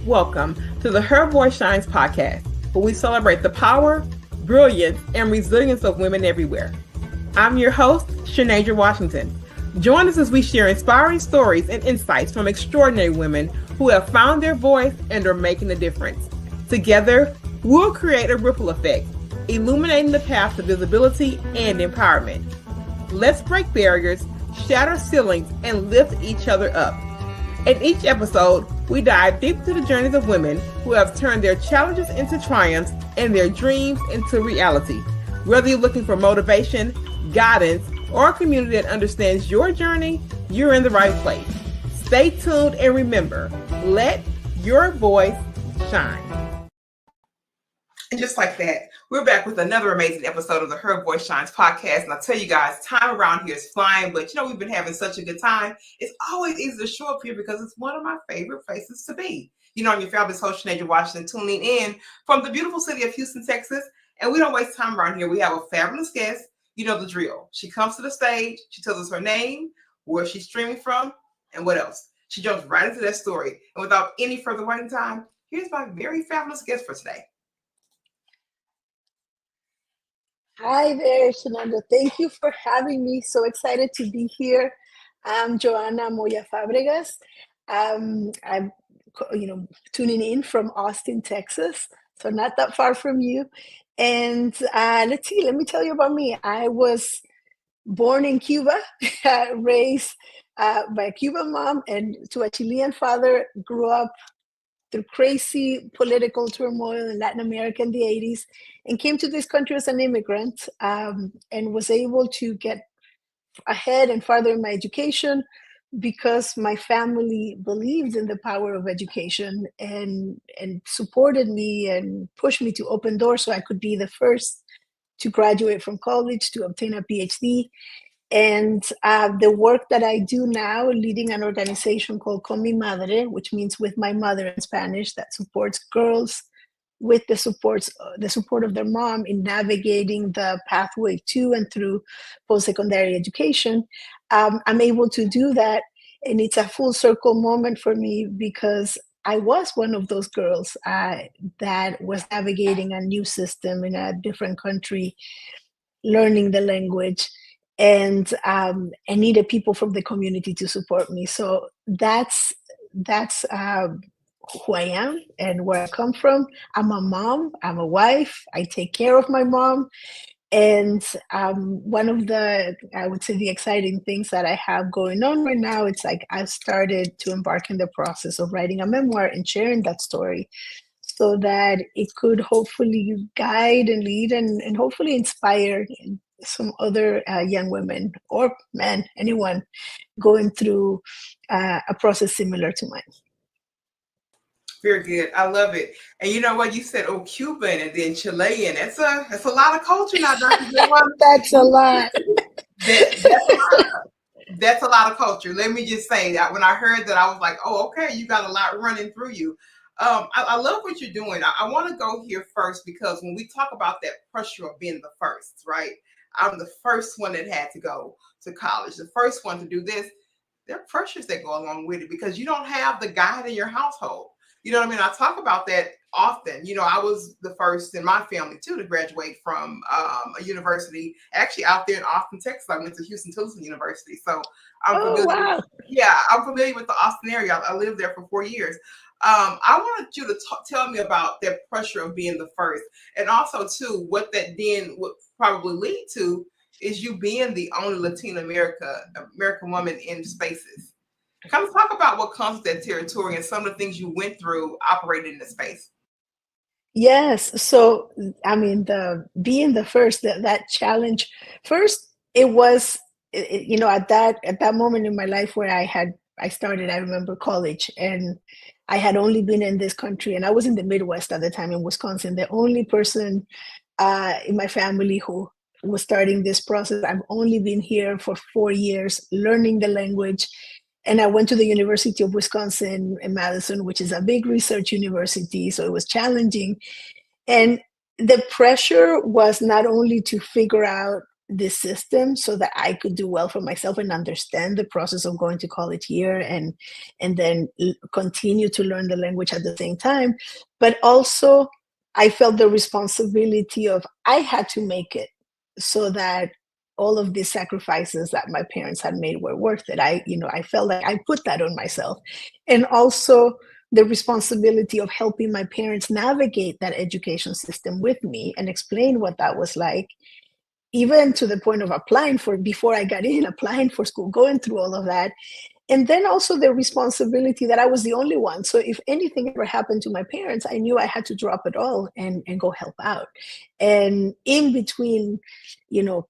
Welcome to the Her Voice Shines podcast, where we celebrate the power, brilliance, and resilience of women everywhere. I'm your host, Shanasia Washington. Join us as we share inspiring stories and insights from extraordinary women who have found their voice and are making a difference. Together, we'll create a ripple effect, illuminating the path to visibility and empowerment. Let's break barriers, shatter ceilings, and lift each other up. In each episode, we dive deep into the journeys of women who have turned their challenges into triumphs and their dreams into reality. Whether you're looking for motivation, guidance, or a community that understands your journey, you're in the right place. Stay tuned and remember, let your voice shine. And just like that, we're back with another amazing episode of the Her Voice Shines podcast. And I'll tell you guys, time around here is flying, but we've been having such a good time. It's always easy to show up here because it's one of my favorite places to be. I'm your fabulous host, Shanasia Washington, tuning in from the beautiful city of Houston, Texas. And we don't waste time around here. We have a fabulous guest. You know the drill. She comes to the stage, she tells us her name, where she's streaming from, and what else. She jumps right into that story. And without any further waiting time, here's my very fabulous guest for today. Hi there, Shananda. Thank you for having me. So excited to be here. I'm Johanna Moya-Fabregas. I'm tuning in from Austin, Texas, so not that far from you. And let me tell you about me. I was born in Cuba, raised by a Cuban mom and to a Chilean father, grew up through crazy political turmoil in Latin America in the 80s, and came to this country as an immigrant, and was able to get ahead and farther in my education because my family believed in the power of education and supported me and pushed me to open doors so I could be the first to graduate from college, to obtain a PhD. And the work that I do now, leading an organization called Con Mi Madre, which means with my mother in Spanish, that supports girls with the support of their mom in navigating the pathway to and through post-secondary education. I'm able to do that, and it's a full circle moment for me because I was one of those girls that was navigating a new system in a different country, learning the language, and needed people from the community to support me. So that's who I am and where I come from. I'm a mom, I'm a wife, I take care of my mom. And one of the, I would say, the exciting things that I have going on right now, it's like I've started to embark in the process of writing a memoir and sharing that story so that it could hopefully guide and lead and hopefully inspire some other young women or men, anyone going through a process similar to mine. Very good. I love it. And you know what you said? Oh, Cuban and then Chilean. That's a lot of culture now, Dr. That's a lot. That's a lot of culture. Let me just say that when I heard that, I was like, oh, okay, you got a lot running through you. I love what you're doing. I want to go here first because when we talk about that pressure of being the first, right? I'm the first one that had to go to college, the first one to do this. There are pressures that go along with it because you don't have the guide in your household. You know what I mean? I talk about that often. I was the first in my family, too, to graduate from a university, actually out there in Austin, Texas. I went to Houston University. So I'm familiar. Wow. I'm familiar with the Austin area. I lived there for 4 years. I wanted you to tell me about that pressure of being the first. And also, too, what that then would probably lead to is you being the only Latina American woman in spaces. Come talk about what comes with that territory and some of the things you went through operating in the space. Yes. So, I mean, being the first, that challenge, first, it was, at that moment in my life where I started, I remember college, and I had only been in this country, and I was in the Midwest at the time in Wisconsin, the only person in my family who was starting this process. I've only been here for 4 years, learning the language. And I went to the University of Wisconsin in Madison, which is a big research university. So it was challenging. And the pressure was not only to figure out this system so that I could do well for myself and understand the process of going to college here and then continue to learn the language at the same time. But also, I felt the responsibility of I had to make it so that all of these sacrifices that my parents had made were worth it. I felt like I put that on myself. And also the responsibility of helping my parents navigate that education system with me and explain what that was like, even to the point of applying for before I got in, applying for school, going through all of that. And then also the responsibility that I was the only one. So if anything ever happened to my parents, I knew I had to drop it all and go help out. And in between,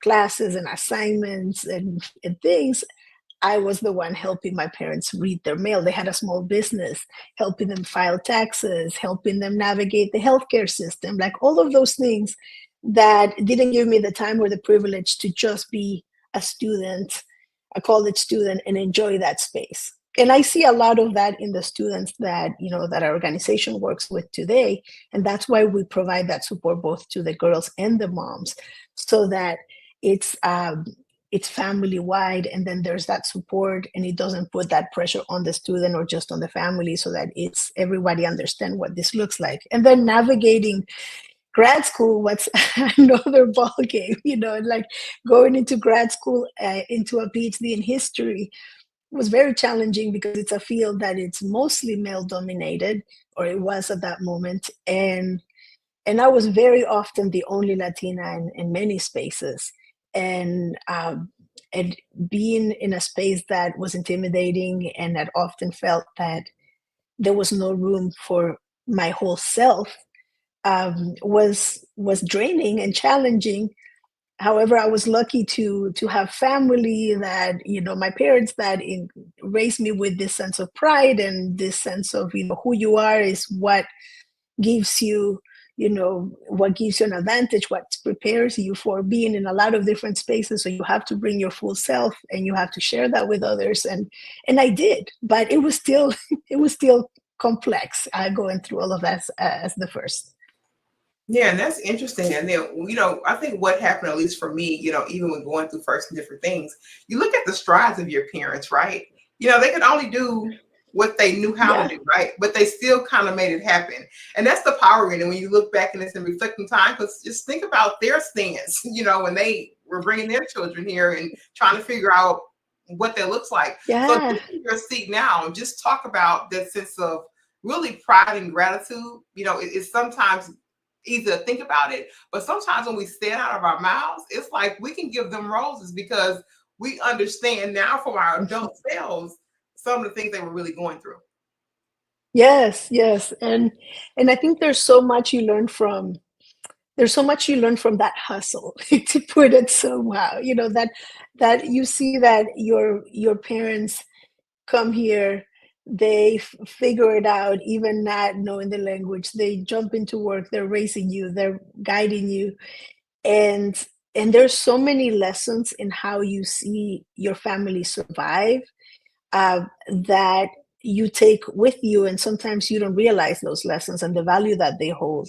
classes and assignments and things, I was the one helping my parents read their mail. They had a small business, helping them file taxes, helping them navigate the healthcare system, like all of those things that didn't give me the time or the privilege to just be a student, a college student, and enjoy that space. And I see a lot of that in the students that our organization works with today. And that's why we provide that support both to the girls and the moms, so that it's it's family wide, and then there's that support, and it doesn't put that pressure on the student or just on the family, so that it's everybody understand what this looks like. And then navigating grad school, what's another ball game, like going into grad school, into a PhD in history was very challenging because it's a field that it's mostly male dominated, or it was at that moment. And I was very often the only Latina in many spaces. And being in a space that was intimidating, and that often felt that there was no room for my whole self, was draining and challenging. However, I was lucky to have family that, my parents that raised me with this sense of pride and this sense of, who you are is gives you, what gives you an advantage, what prepares you for being in a lot of different spaces. So you have to bring your full self, and you have to share that with others. And I did, but it was still it was still complex, going through all of that as the first. Yeah, and that's interesting. And then, I think what happened, at least for me, even when going through first and different things, you look at the strides of your parents, right? They could only do what they knew how to Yeah. do, right? But they still kind of made it happen. And that's the power in it when you look back and it's in reflecting time, because just think about their stance, when they were bringing their children here and trying to figure out what that looks like. So Yeah. just in your seat now, just talk about that sense of really pride and gratitude. It's sometimes easy to think about it, but sometimes when we say it out of our mouths, it's like we can give them roses because we understand now from our adult selves some of the things they were really going through. Yes, yes. And I think there's so much you learn from that hustle, to put it somehow, that you see that your parents come here, they figure it out, even not knowing the language. They jump into work, they're raising you, they're guiding you. And there's so many lessons in how you see your family survive, that you take with you, and sometimes you don't realize those lessons and the value that they hold,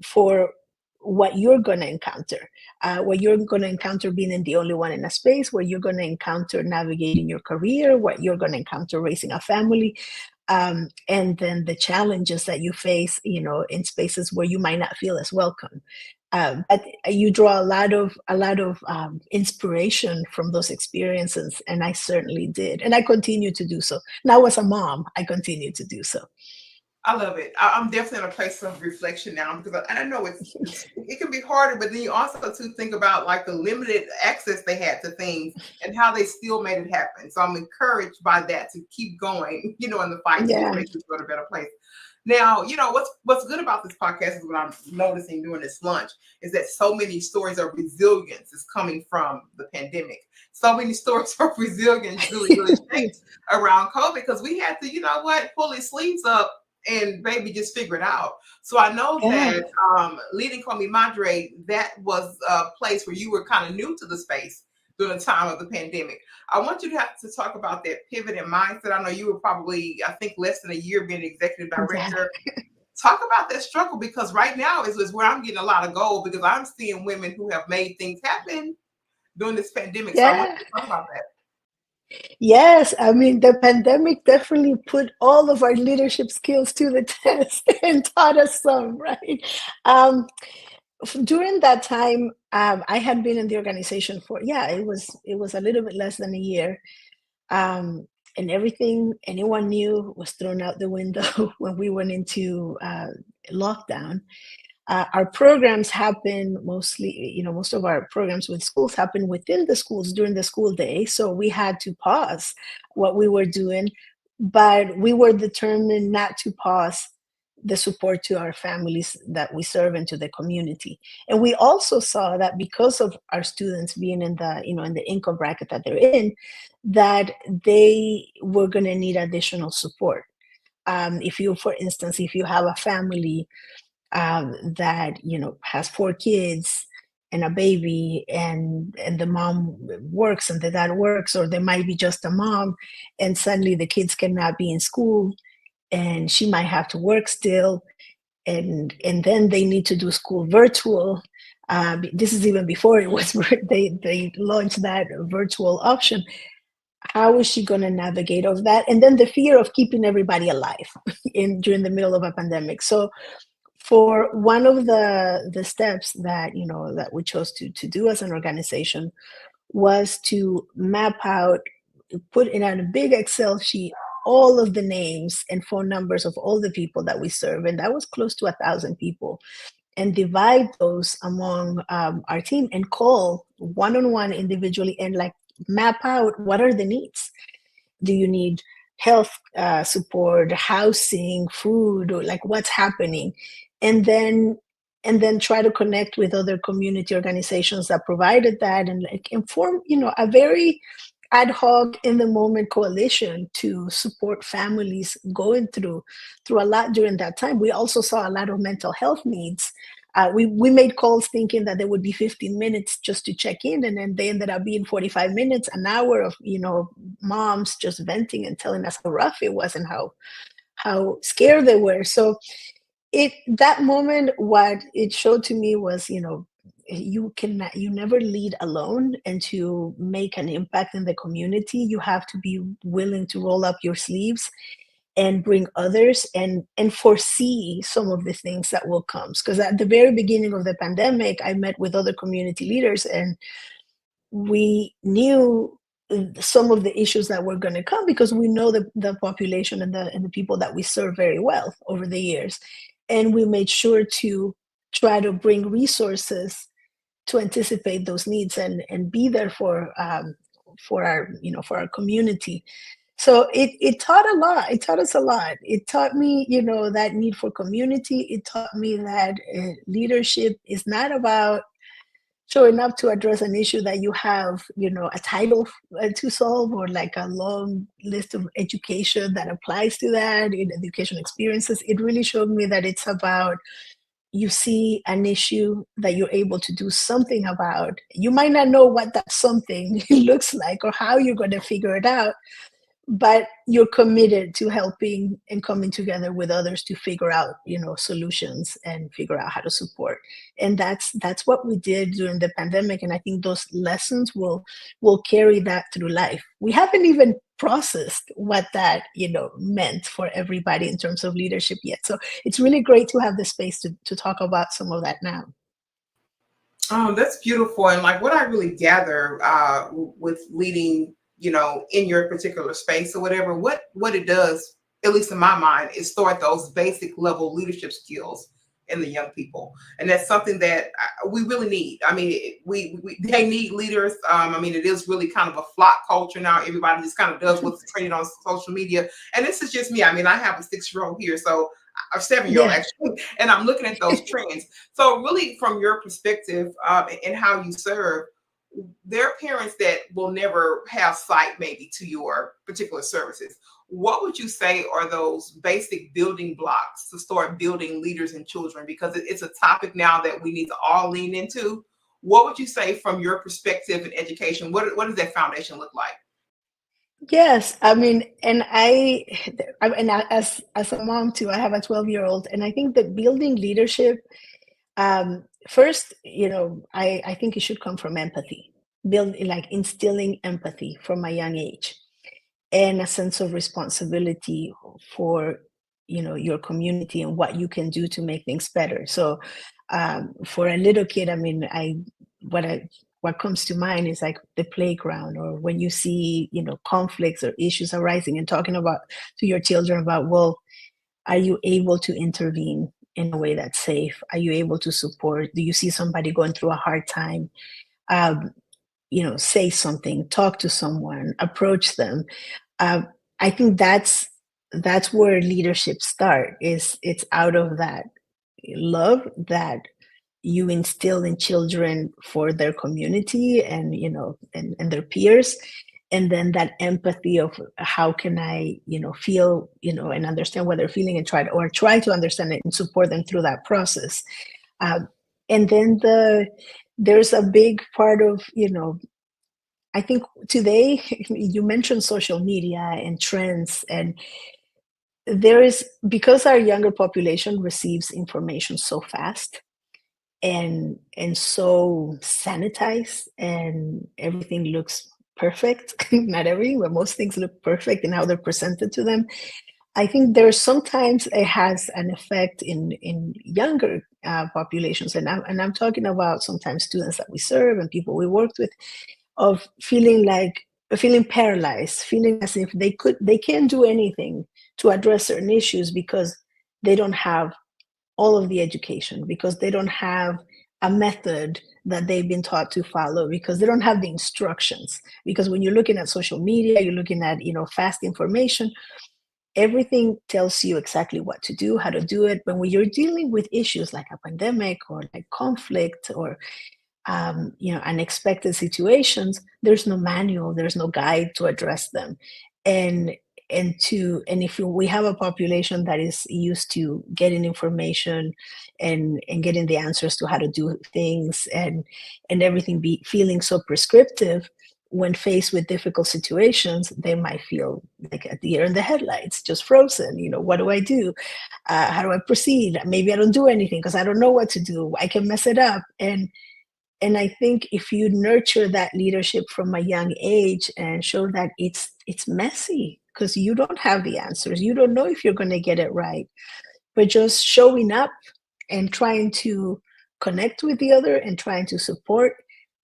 for what you're going to encounter, what you're going to encounter being in the only one in a space, what you're going to encounter navigating your career, what you're going to encounter raising a family, and then the challenges that you face, in spaces where you might not feel as welcome. But you draw a lot of inspiration from those experiences, and I certainly did, and I continue to do so. Now, as a mom, I continue to do so. I love it. I'm definitely in a place of reflection now because I know it can be harder, but then you also to think about like the limited access they had to things and how they still made it happen. So I'm encouraged by that to keep going, in the fight to just Yeah. make this world a better place. Now, what's good about this podcast is what I'm noticing during this lunch is that so many stories of resilience is coming from the pandemic. So many stories of resilience really, really shaped around COVID because we had to, pull his sleeves up and baby just figure it out. So I know Yeah. that leading Call Me Madre, that was a place where you were kind of new to the space during the time of the pandemic. I want you to have to talk about that pivot in mindset. I know you were probably, I think, less than a year being executive director. Exactly. Talk about that struggle, because right now is where I'm getting a lot of gold, because I'm seeing women who have made things happen during this pandemic. So I want Yeah. to talk about that. Yes, I mean, the pandemic definitely put all of our leadership skills to the test and taught us some, right? Um, During that time, I had been in the organization for, yeah, it was a little bit less than a year. Um, and everything anyone knew was thrown out the window when we went into lockdown. Our programs happen mostly, most of our programs with schools happen within the schools during the school day. So we had to pause what we were doing, but we were determined not to pause the support to our families that we serve and to the community. And we also saw that because of our students being in the income bracket that they're in, that they were going to need additional support. If you, for instance, if you have a family that has four kids and a baby, and the mom works and the dad works, or there might be just a mom, and suddenly the kids cannot be in school, and she might have to work still, and then they need to do school virtual. This is even before it was they launched that virtual option. How is she going to navigate of that? And then the fear of keeping everybody alive in during the middle of a pandemic. So for one of the steps that that we chose to do as an organization was to map out, put in a big Excel sheet, all of the names and phone numbers of all the people that we serve, and that was close to 1,000 people, and divide those among our team and call one-on-one individually and like map out what are the needs. Do you need health support, housing, food, or like what's happening? And then and then try to connect with other community organizations that provided that, and like inform a very ad hoc in the moment coalition to support families going through a lot during that time. We also saw a lot of mental health needs. We made calls thinking that there would be 15 minutes just to check in, and then they ended up being 45 minutes, an hour of moms just venting and telling us how rough it was and how scared they were. So it that moment, what it showed to me was, you never lead alone, and to make an impact in the community you have to be willing to roll up your sleeves and bring others, and foresee some of the things that will come. Because at the very beginning of the pandemic, I met with other community leaders, and we knew some of the issues that were going to come, because we know the population and the people that we serve very well over the years. And we made sure to try to bring resources to anticipate those needs, and be there for our community. So it taught a lot. It taught us a lot. It taught me, that need for community. It taught me that leadership is not about showing up to address an issue that you have, a title to solve, or like a long list of education that applies to that in education experiences. It really showed me that it's about, you see an issue that you're able to do something about. You might not know what that something looks like or how you're going to figure it out, but you're committed to helping and coming together with others to figure out solutions and figure out how to support. And that's what we did during the pandemic, and I think those lessons will carry that through life. We haven't even processed what that meant for everybody in terms of leadership yet, so it's really great to have the space to talk about some of that now. Oh, that's beautiful. And like what I really gather with leading, in your particular space or whatever, what it does, at least in my mind, is start those basic level leadership skills in the young people, and that's something that we really need. I mean, we they need leaders. I mean, it is really kind of a flock culture now. Everybody just kind of does what's trending on social media, and this is just me. I mean, I have a 6-year-old here, so a 7-year-old Yeah. actually, and I'm looking at those trends. So, really, from your perspective and how you serve, there are parents that will never have sight maybe to your particular services. What would you say are those basic building blocks to start building leaders in children? Because it's a topic now that we need to all lean into. What would you say from your perspective in education? What does that foundation look like? Yes, I mean, as a mom too, I have a 12-year-old, and I think that building leadership, first, I think it should come from empathy, like instilling empathy from a young age, and a sense of responsibility for your community and what you can do to make things better. So for a little kid, I mean, I what comes to mind is like the playground, or when you see conflicts or issues arising, and talking about to your children about, well, are you able to intervene in a way that's safe? Are you able to support? Do you see somebody going through a hard time? um, say something, talk to someone, approach them. uh, I think that's where leadership start, is it's out of that love that you instill in children for their community, and and their peers, and then that empathy of how can I feel, and understand what they're feeling, and try to understand it and support them through that process. um, and then there's a big part of I think today, you mentioned social media and trends, and there is, because our younger population receives information so fast and so sanitized, and everything looks perfect. Not everything, but most things look perfect in how they're presented to them. I think there's sometimes it has an effect in younger populations, and I'm talking about sometimes students that we serve and people we worked with, of feeling paralyzed, feeling as if they can't do anything to address certain issues, because they don't have all of the education, because they don't have a method that they've been taught to follow, because they don't have the instructions. Because when you're looking at social media, you're looking at fast information, everything tells you exactly what to do, how to do it. But when you're dealing with issues like a pandemic, or like conflict, or unexpected situations, there's no manual, there's no guide to address them. and and if we have a population that is used to getting information and getting the answers to how to do things, and everything be feeling so prescriptive, when faced with difficult situations, they might feel like a deer in the headlights, just frozen. What do I do? How do I proceed? Maybe I don't do anything because I don't know what to do. I can mess it up. And I think if you nurture that leadership from a young age and show that it's messy, because you don't have the answers, you don't know if you're going to get it right, but just showing up and trying to connect with the other and trying to support,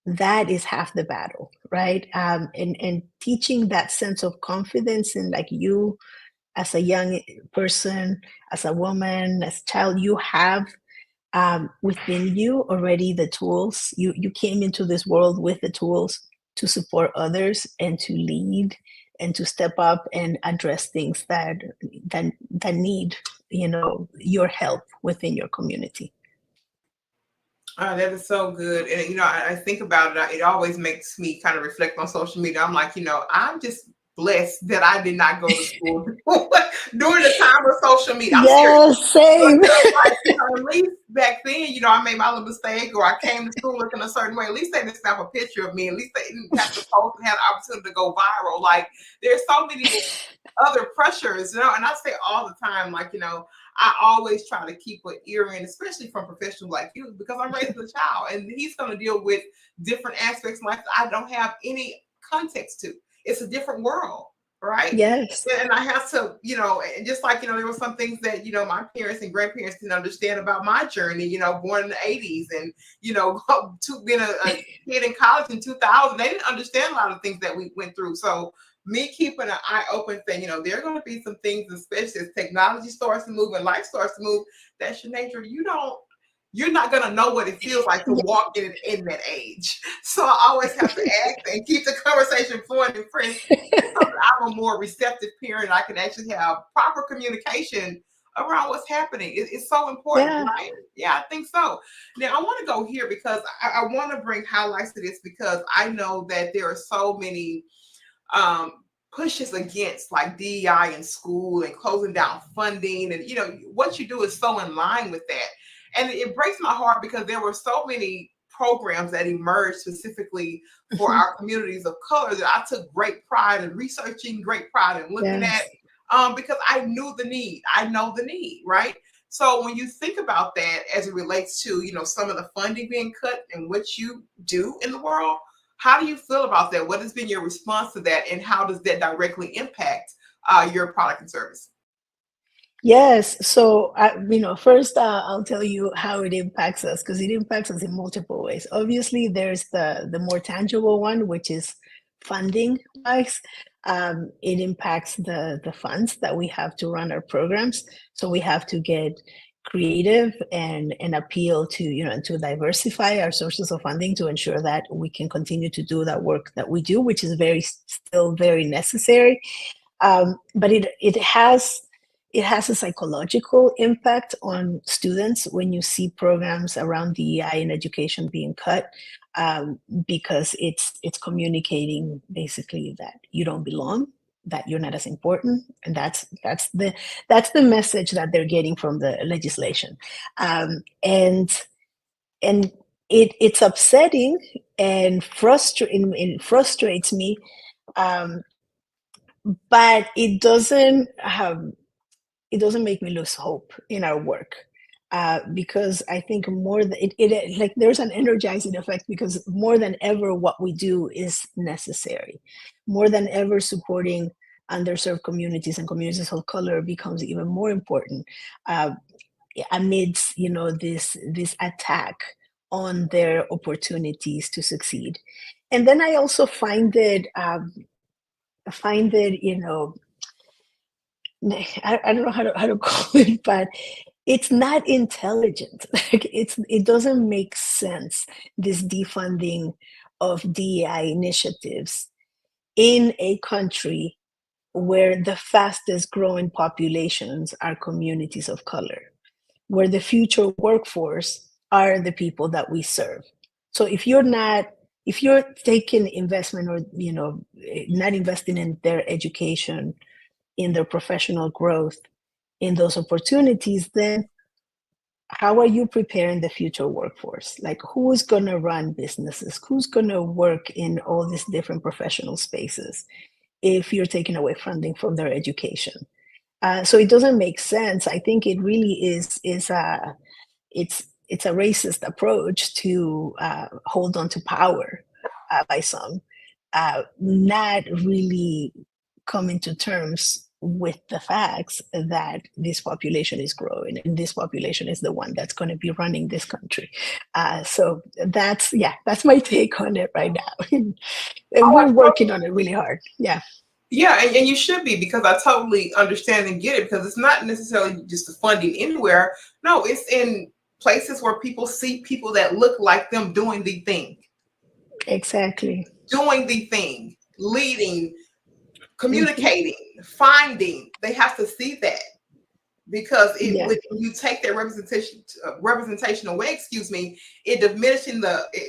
that is half the battle, right? And teaching that sense of confidence in, like, you as a young person, as a woman, as a child, you have within you already the tools. You came into this world with the tools to support others and to lead and to step up and address things that need your help within your community. That is so good. And, I think about it. It always makes me kind of reflect on social media. I'm like, I'm just blessed that I did not go to school during the time of social media. I'm serious. Yes, same. Like, at least back then, I made my little mistake, or I came to school looking a certain way. At least they didn't snap a picture of me. At least they didn't have to post and have the opportunity to go viral. Like, there's so many other pressures, and I say all the time, like, I always try to keep an ear in, especially from professionals like you, because I'm raising a child and he's going to deal with different aspects in life that I don't have any context to. It's a different world, right? Yes. And I have to, and just like, there were some things that, my parents and grandparents didn't understand about my journey, born in the 80s and, being a kid in college in 2000, they didn't understand a lot of things that we went through. So me keeping an eye open, saying, there are going to be some things, especially as technology starts to move and life starts to move, that Sinead, you're not going to know what it feels like to walk in that age. So I always have to ask and keep the conversation flowing and fresh. So I'm a more receptive parent. I can actually have proper communication around what's happening. It's so important, Yeah. right? Yeah, I think so. Now I want to go here because I want to bring highlights to this, because I know that there are so many pushes against, like, DEI in school and closing down funding, and what you do is so in line with that. And it breaks my heart because there were so many programs that emerged specifically for our communities of color that I took great pride in researching, great pride in looking at, because I knew the need. I know the need, right? So when you think about that as it relates to, some of the funding being cut and what you do in the world, how do you feel about that? What has been your response to that, and how does that directly impact your product and service? Yes. So, first, I'll tell you how it impacts us, because it impacts us in multiple ways. Obviously, there's the more tangible one, which is funding wise. It impacts the funds that we have to run our programs. So we have to get creative and appeal to, to diversify our sources of funding to ensure that we can continue to do that work that we do, which is still very necessary. But it has a psychological impact on students when you see programs around DEI in education being cut, because it's communicating basically that you don't belong, that you're not as important, and that's the message that they're getting from the legislation, and it's upsetting and frustrates me, but it doesn't make me lose hope in our work, because I think more than like there's an energizing effect, because more than ever what we do is necessary. More than ever, supporting underserved communities and communities of color becomes even more important, amidst this attack on their opportunities to succeed. And then I also find it I don't know how to call it, but it's not intelligent. Like it doesn't make sense, this defunding of DEI initiatives in a country where the fastest growing populations are communities of color, where the future workforce are the people that we serve. So if you're taking investment, or not investing in their education, in their professional growth, in those opportunities, then how are you preparing the future workforce? Like, who's going to run businesses? Who's going to work in all these different professional spaces if you're taking away funding from their education? So it doesn't make sense. I think it really it's a racist approach to hold on to power, by some, not really coming to terms with the facts that this population is growing, and this population is the one that's going to be running this country. So that's my take on it right now. And we're working on it really hard. Yeah. Yeah, and you should be, because I totally understand and get it, because it's not necessarily just the funding anywhere. No, it's in places where people see people that look like them doing the thing. Exactly. Doing the thing, leading, communicating, finding. They have to see that, because when you take that representation away, it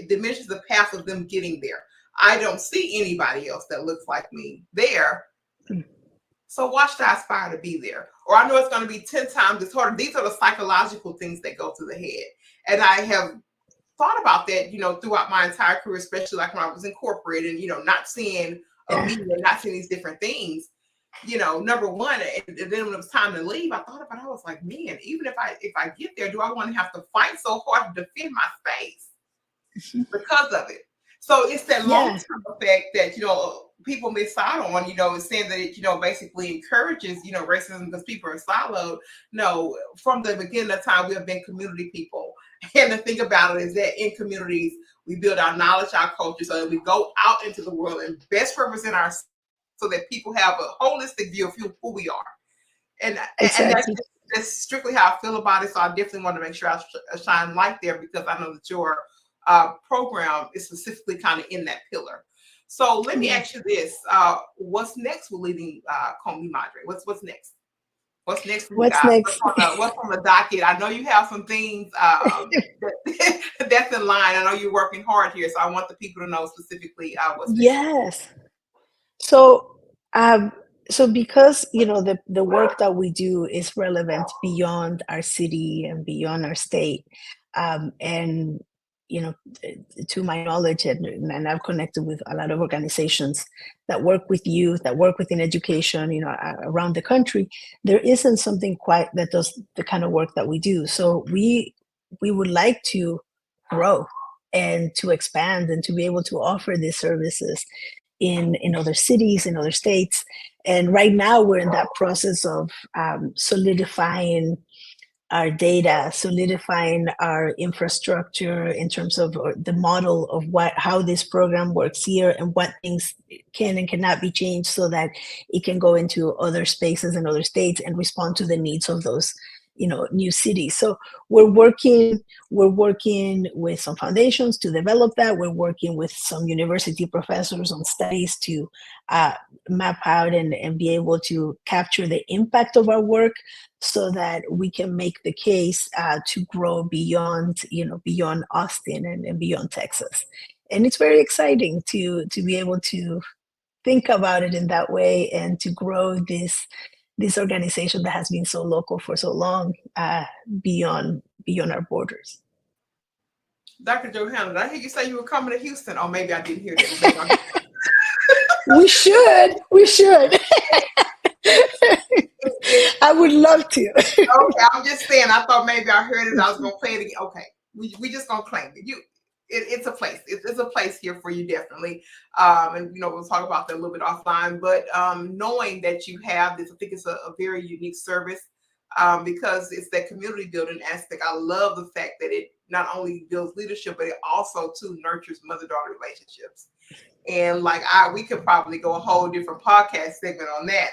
diminishes the path of them getting there. I don't see anybody else that looks like me there. So why should I aspire to be there? Or I know it's going to be 10 times as harder. These are the psychological things that go through the head. And I have thought about that, throughout my entire career, especially like when I was in corporate and, not seeing media, not seeing these different things. Number one, and then when it was time to leave, I thought about it. I was like, man, even if I get there, do I want to have to fight so hard to defend my space because of it? So it's that long-term effect that, people miss out on, is saying that it, basically encourages, racism because people are siloed. No, from the beginning of time, we have been community people. And the thing about it is that in communities, we build our knowledge, our culture, so that we go out into the world and best represent ourselves, so that people have a holistic view of who we are. And that's strictly how I feel about it. So I definitely want to make sure I shine light there, because I know that your program is specifically kind of in that pillar. So let me ask you this: what's next with leading Con Mi Madre? What's next? What's next for you guys? Next? What's on the docket? I know you have some things that's in line. I know you're working hard here, so I want the people to know specifically what's next. Yes. So, because the work that we do is relevant beyond our city and beyond our state, and to my knowledge, and I've connected with a lot of organizations that work with youth, that work within education, around the country. There isn't something quite that does the kind of work that we do. So we would like to grow and to expand and to be able to offer these services in other cities, in other states. And right now we're in that process of solidifying our data, solidifying our infrastructure in terms of the model of how this program works here and what things can and cannot be changed so that it can go into other spaces and other states and respond to the needs of those new cities. So we're working with some foundations to develop that. We're working with some university professors on studies to map out and be able to capture the impact of our work so that we can make the case to grow beyond Austin and beyond Texas. And it's very exciting to be able to think about it in that way and to grow this organization that has been so local for so long, beyond our borders. Dr. Johanna, did I hear you say you were coming to Houston? Or maybe I didn't hear that. We should. I would love to. Okay, I'm just saying, I thought maybe I heard it. I was going to play it again. Okay, we just going to claim it. It's a place. It's a place here for you, definitely. And we'll talk about that a little bit offline. But knowing that you have this, I think it's a very unique service because it's that community building aspect. I love the fact that it not only builds leadership, but it also too nurtures mother-daughter relationships. And we could probably go a whole different podcast segment on that.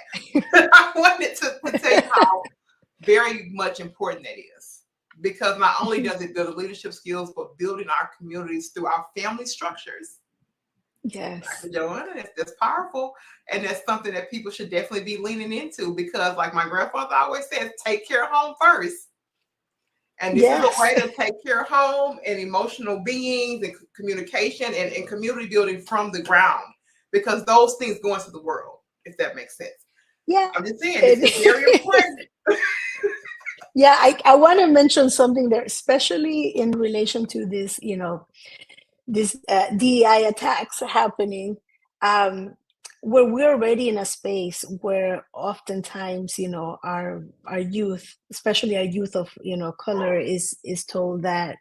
I wanted to tell you how very much important that is. Because not only does it build leadership skills, but building our communities through our family structures. Yes. Johanna, that's powerful. And that's something that people should definitely be leaning into because like my grandfather always says, take care of home first. And this is a way to take care of home and emotional beings and communication and community building from the ground because those things go into the world, if that makes sense. Yeah. I'm just saying, this is very important. Yeah, I want to mention something there, especially in relation to this, this DEI attacks happening, where we're already in a space where oftentimes, our youth, especially our youth of, color, is told that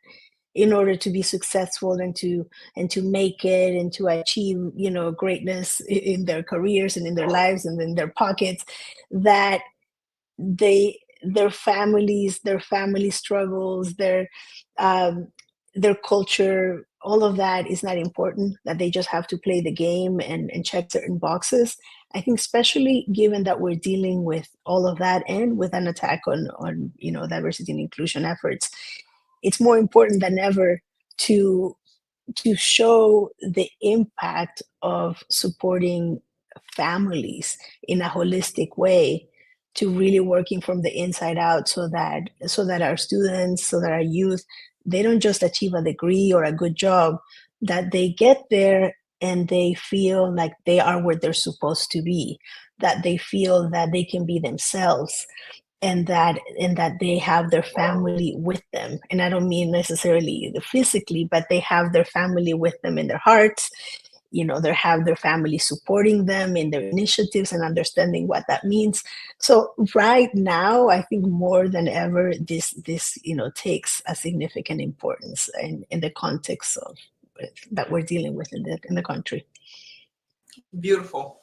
in order to be successful and to make it and to achieve, greatness in their careers and in their lives and in their pockets, that their families, their family struggles, their culture, all of that is not important, that they just have to play the game and check certain boxes. I think especially given that we're dealing with all of that and with an attack on diversity and inclusion efforts, it's more important than ever to show the impact of supporting families in a holistic way, to really working from the inside out so that our students, so that our youth, they don't just achieve a degree or a good job, that they get there and they feel like they are where they're supposed to be, that they feel that they can be themselves, and that they have their family with them. And I don't mean necessarily physically, but they have their family with them in their hearts. They have their family supporting them in their initiatives and understanding what that means. So right now, I think more than ever, this takes a significant importance in the context of that we're dealing with in the country. Beautiful.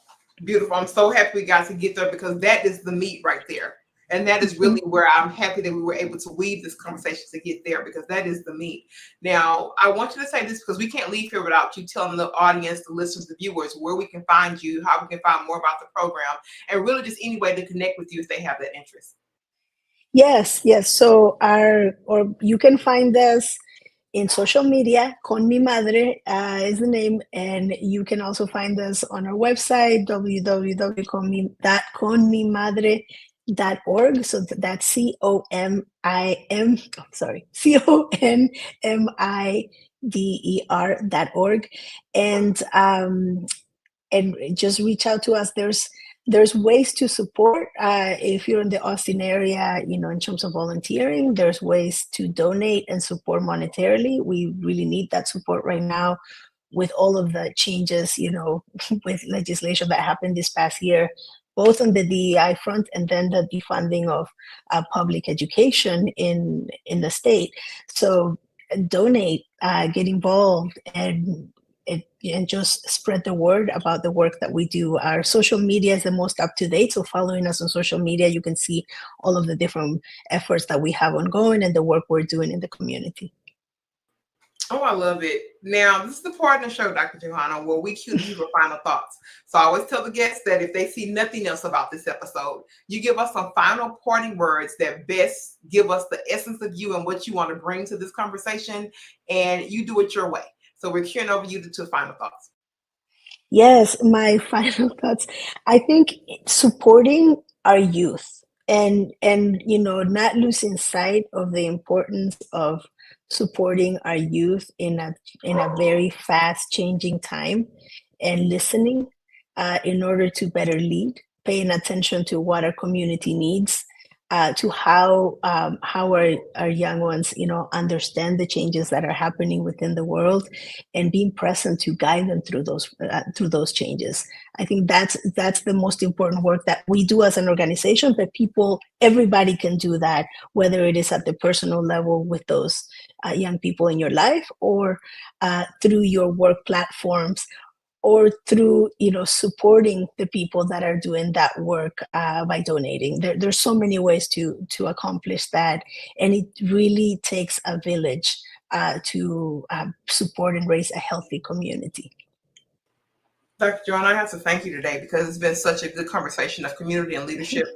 I'm so happy we got to get there because that is the meat right there. And that is really where I'm happy that we were able to weave this conversation to get there because that is the meat. Now, I want you to say this because we can't leave here without you telling the audience, the listeners, the viewers, where we can find you, how we can find more about the program, and really just any way to connect with you if they have that interest. Yes. So you can find us in social media. Con Mi Madre is the name, and you can also find us on our website, www.conmimadre.org. So that's CONMIDER.org, and just reach out to us. there's ways to support. If you're in the Austin area, in terms of volunteering, there's ways to donate and support monetarily. We really need that support right now with all of the changes, with legislation that happened this past year, both on the DEI front and then the defunding of public education in the state. So donate, get involved, and just spread the word about the work that we do. Our social media is the most up to date. So following us on social media, you can see all of the different efforts that we have ongoing and the work we're doing in the community. Oh, I love it. Now, this is the part of the show, Dr. Johanna, where we cue to you for final thoughts. So I always tell the guests that if they see nothing else about this episode, you give us some final parting words that best give us the essence of you and what you want to bring to this conversation, and you do it your way. So we're cueing over you to final thoughts. Yes, my final thoughts. I think supporting our youth and not losing sight of the importance of supporting our youth in a very fast changing time, and listening in order to better lead, paying attention to what our community needs, to how our young ones understand the changes that are happening within the world, and being present to guide them through those changes. I think that's the most important work that we do as an organization, but everybody can do that, whether it is at the personal level with those young people in your life, or through your work platforms, or through supporting the people that are doing that work by donating. There's so many ways to accomplish that, and it really takes a village to support and raise a healthy community. Dr. Joanna, I have to thank you today because it's been such a good conversation of community and leadership.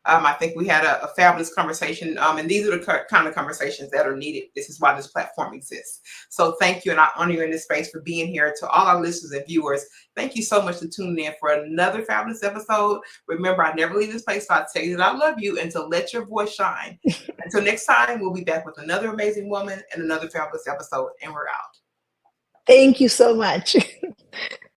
I think we had a fabulous conversation, and these are the kind of conversations that are needed. This is why this platform exists. So thank you, and I honor you in this space for being here. To all our listeners and viewers, thank you so much for tuning in for another fabulous episode. Remember, I never leave this place, so I tell you that I love you and to let your voice shine. Until next time, we'll be back with another amazing woman and another fabulous episode, and we're out. Thank you so much.